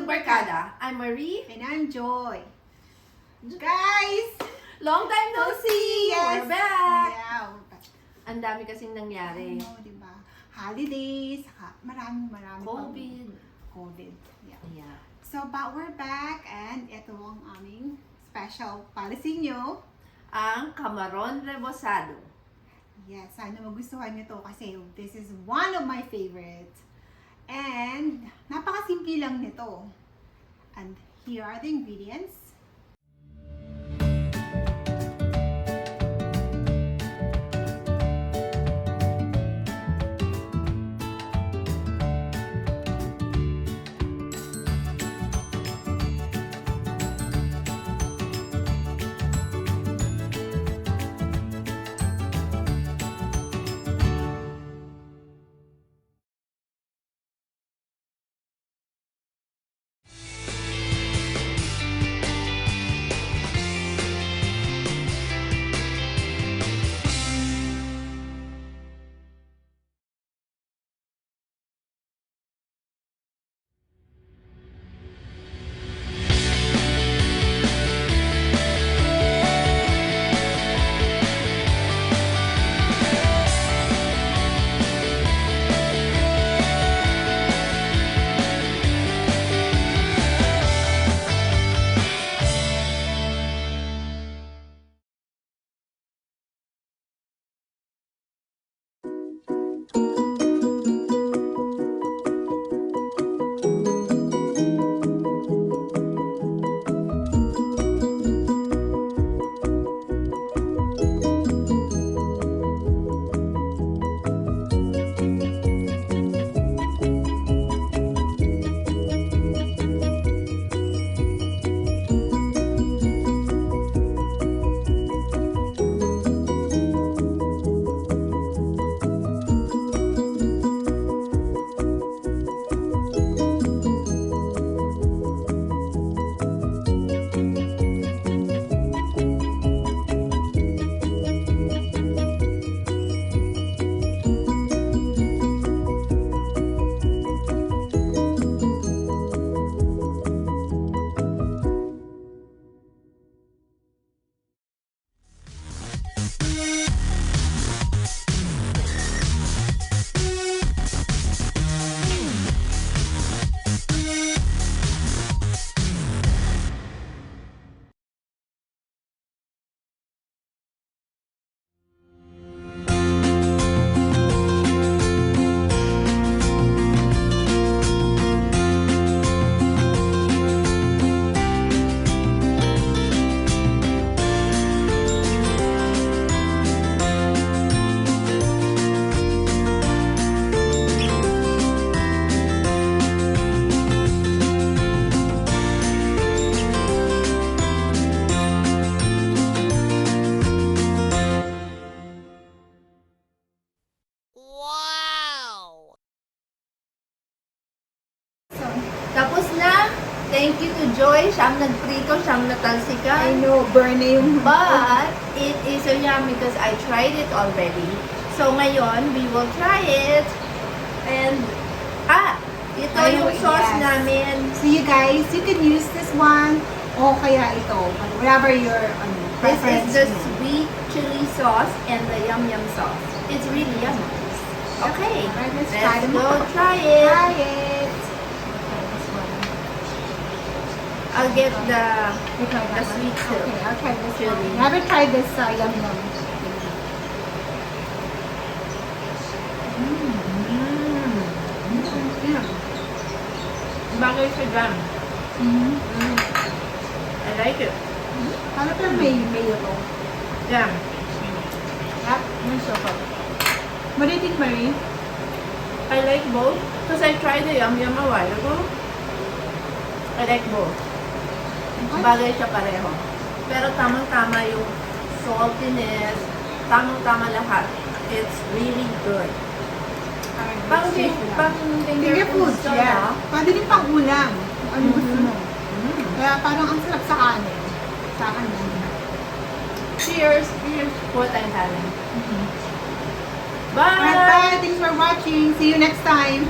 Barkada. I'm Marie. And I'm Joy. Guys! Long time no see! Yes. We're back! Yeah. Ang dami kasing nangyari. Ano, diba? Holidays, maraming COVID. Yeah. So, but we're back and ito ang aming special policy nyo. Ang Camaron Rebosado. Yes, sana magustuhan nyo to kasi this is one of my favorites. And napakasimple lang nito. And here are the ingredients. Tapos na, thank you to Joy. Siyang nagprito, siyang natalsikan. I know, burn na yung... But, it is so yummy because I tried it already. So, ngayon, we will try it. And, ito yung sauce namin. So you guys, you can use this one o kaya ito. Whatever your This preference. is the sweet chili sauce and the yum yum sauce. It's really yummy. Okay, Let's let's them go out. try it. Try it. I'll get the You try that one? sweet too. Okay, I'll try this Chili. one. I haven't tried this yum yum. Bagay sa jam. I like it. Paano pa may mayo to? Jam. Yep, yung sopa. What do you think, Marie? I like both because I tried the yum yum a while ago. I like both. Bagay siya pareho. Pero tamang-tama yung saltiness. Tamang-tama lahat. It's really good. Pang finger food siya, yeah. no? Pwede din pang ulam. Ano gusto mo? Kaya parang ang sarap sa kanin. Sa akin yan. Cheers! Cheers! Po tayong kanin. Bye! Alright, bye! Thanks for watching. See you next time.